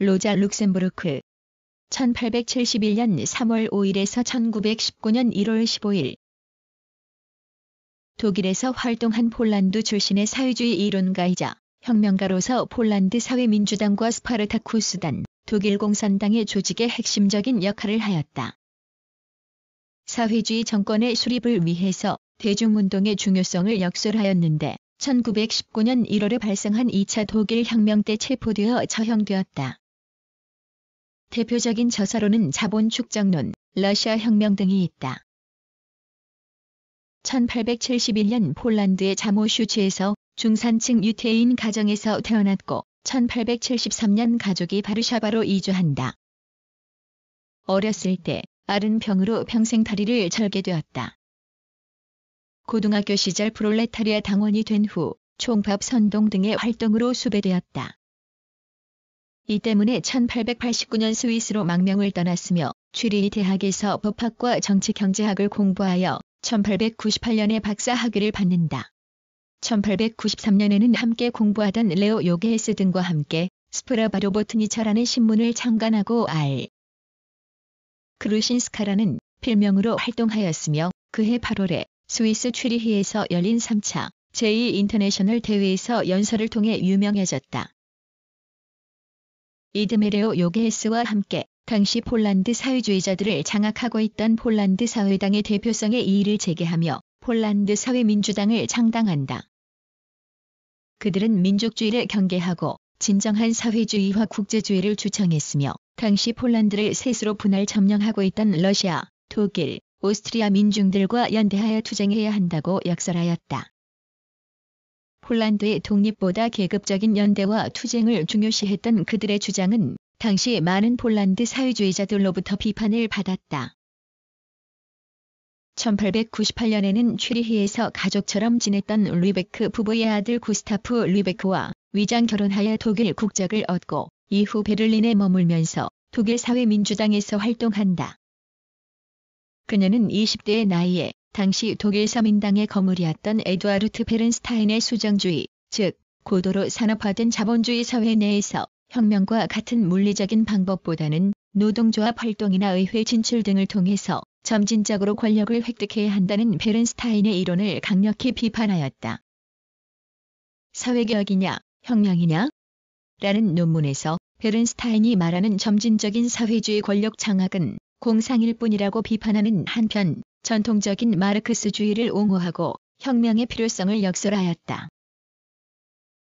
로자 룩셈부르크 1871년 3월 5일에서 1919년 1월 15일 독일에서 활동한 폴란드 출신의 사회주의 이론가이자 혁명가로서 폴란드 사회민주당과 스파르타쿠스단, 독일 공산당의 조직의 핵심적인 역할을 하였다. 사회주의 정권의 수립을 위해서 대중운동의 중요성을 역설하였는데 1919년 1월에 발생한 2차 독일 혁명 때 체포되어 처형되었다. 대표적인 저서로는 자본 축적론, 러시아 혁명 등이 있다. 1871년 폴란드의 자모슈츠에서 중산층 유태인 가정에서 태어났고 1873년 가족이 바르샤바로 이주한다. 어렸을 때 앓은 병으로 평생 다리를 절게 되었다. 고등학교 시절 프롤레타리아 당원이 된 후 총밥 선동 등의 활동으로 수배되었다. 이 때문에 1889년 스위스로 망명을 떠났으며 취리히 대학에서 법학과 정치경제학을 공부하여 1898년에 박사 학위를 받는다. 1893년에는 함께 공부하던 레오 요게헤스 등과 함께 스프라바로보트니처라는 신문을 창간하고 알. 크루신스카라는 필명으로 활동하였으며 그해 8월에 스위스 취리히에서 열린 3차 제2인터내셔널 대회에서 연설을 통해 유명해졌다. 이듬해 레오 요게헤스와 함께 당시 폴란드 사회주의자들을 장악하고 있던 폴란드 사회당의 대표성에 이의를 제기하며 폴란드 사회민주당을 창당한다. 그들은 민족주의를 경계하고 진정한 사회주의와 국제주의를 주창했으며 당시 폴란드를 셋으로 분할 점령하고 있던 러시아, 독일, 오스트리아 민중들과 연대하여 투쟁해야 한다고 역설하였다. 폴란드의 독립보다 계급적인 연대와 투쟁을 중요시했던 그들의 주장은 당시 많은 폴란드 사회주의자들로부터 비판을 받았다. 1898년에는 취리히에서 가족처럼 지냈던 르베크 부부의 아들 구스타프 르베크와 위장 결혼하여 독일 국적을 얻고 이후 베를린에 머물면서 독일 사회민주당에서 활동한다. 그녀는 20대의 나이에 당시 독일 서민당의 거물이었던 에두아르트 베른스타인의 수정주의, 즉 고도로 산업화된 자본주의 사회 내에서 혁명과 같은 물리적인 방법보다는 노동조합 활동이나 의회 진출 등을 통해서 점진적으로 권력을 획득해야 한다는 베른스타인의 이론을 강력히 비판하였다. 사회개혁이냐, 혁명이냐? 라는 논문에서 베른스타인이 말하는 점진적인 사회주의 권력 장악은 공상일 뿐이라고 비판하는 한편 전통적인 마르크스주의를 옹호하고 혁명의 필요성을 역설하였다.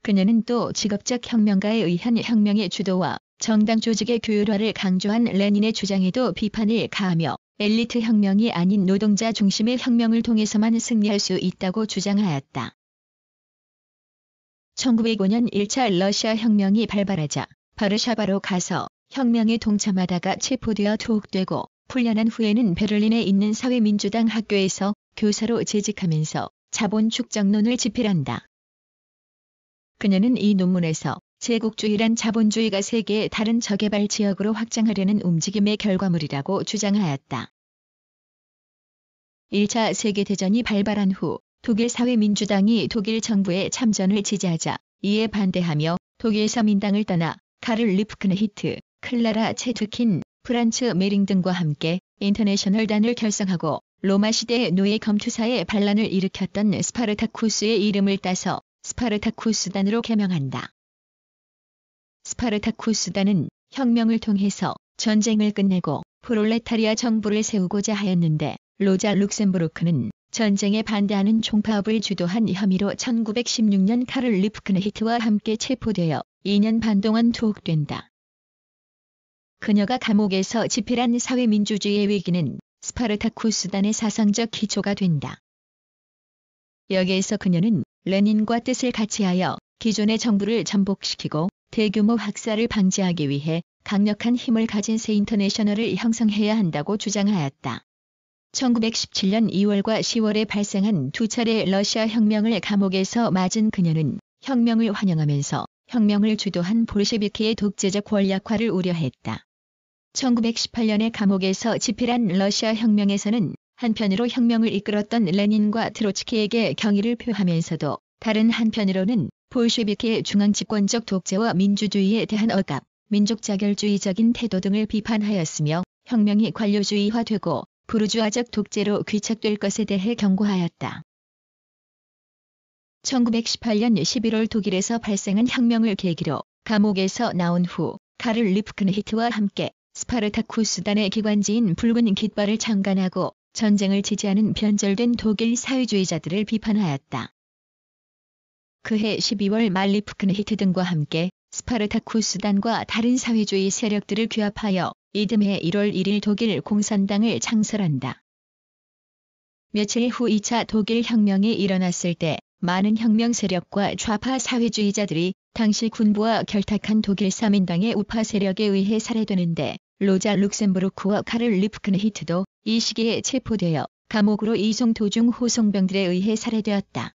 그녀는 또 직업적 혁명가에 의한 혁명의 주도와 정당 조직의 규율화를 강조한 레닌의 주장에도 비판을 가하며 엘리트 혁명이 아닌 노동자 중심의 혁명을 통해서만 승리할 수 있다고 주장하였다. 1905년 1차 러시아 혁명이 발발하자 바르샤바로 가서 혁명에 동참하다가 체포되어 투옥되고 풀려난 후에는 베를린에 있는 사회민주당 학교에서 교사로 재직하면서 자본 축적론을 집필한다. 그녀는 이 논문에서 제국주의란 자본주의가 세계의 다른 저개발 지역으로 확장하려는 움직임의 결과물이라고 주장하였다. 1차 세계대전이 발발한 후 독일 사회민주당이 독일 정부의 참전을 지지하자 이에 반대하며 독일 서민당을 떠나 카를 리프크네히트, 클라라 체트킨, 프란츠 메링 등과 함께 인터내셔널단을 결성하고 로마 시대의 노예 검투사의 반란을 일으켰던 스파르타쿠스의 이름을 따서 스파르타쿠스단으로 개명한다. 스파르타쿠스단은 혁명을 통해서 전쟁을 끝내고 프롤레타리아 정부를 세우고자 하였는데 로자 룩셈부르크는 전쟁에 반대하는 총파업을 주도한 혐의로 1916년 카를 리프크네히트와 함께 체포되어 2년 반 동안 투옥된다. 그녀가 감옥에서 집필한 사회민주주의의 위기는 스파르타쿠스단의 사상적 기초가 된다. 여기에서 그녀는 레닌과 뜻을 같이하여 기존의 정부를 전복시키고 대규모 학살을 방지하기 위해 강력한 힘을 가진 새 인터내셔널을 형성해야 한다고 주장하였다. 1917년 2월과 10월에 발생한 두 차례 러시아 혁명을 감옥에서 맞은 그녀는 혁명을 환영하면서 혁명을 주도한 볼셰비키의 독재적 권력화를 우려했다. 1918년에 감옥에서 집필한 러시아 혁명에서는 한편으로 혁명을 이끌었던 레닌과 트로츠키에게 경의를 표하면서도 다른 한편으로는 볼셰비키의 중앙집권적 독재와 민주주의에 대한 억압, 민족자결주의적인 태도 등을 비판하였으며 혁명이 관료주의화되고 부르주아적 독재로 귀착될 것에 대해 경고하였다. 1918년 11월 독일에서 발생한 혁명을 계기로 감옥에서 나온 후 카를 리프크네히트와 함께 스파르타쿠스단의 기관지인 붉은 깃발을 창간하고 전쟁을 지지하는 변절된 독일 사회주의자들을 비판하였다. 그해 12월 말 리프크네히트 등과 함께 스파르타쿠스단과 다른 사회주의 세력들을 규합하여 이듬해 1월 1일 독일 공산당을 창설한다. 며칠 후 2차 독일 혁명이 일어났을 때 많은 혁명 세력과 좌파 사회주의자들이 당시 군부와 결탁한 독일 사민당의 우파 세력에 의해 살해되는데 로자 룩셈부르크와 카를 리프크네히트도 이 시기에 체포되어 감옥으로 이송 도중 호송병들에 의해 살해되었다.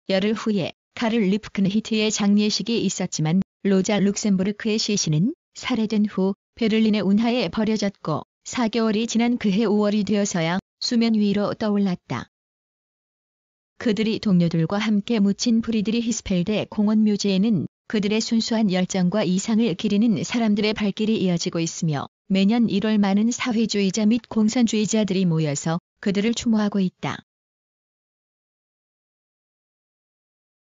열흘 후에 카를 리프크네히트의 장례식이 있었지만 로자 룩셈부르크의 시신은 살해된 후 베를린의 운하에 버려졌고 4개월이 지난 그해 5월이 되어서야 수면 위로 떠올랐다. 그들이 동료들과 함께 묻힌 프리드리히 히스펠대 공원 묘지에는 그들의 순수한 열정과 이상을 기리는 사람들의 발길이 이어지고 있으며 매년 1월 많은 사회주의자 및 공산주의자들이 모여서 그들을 추모하고 있다.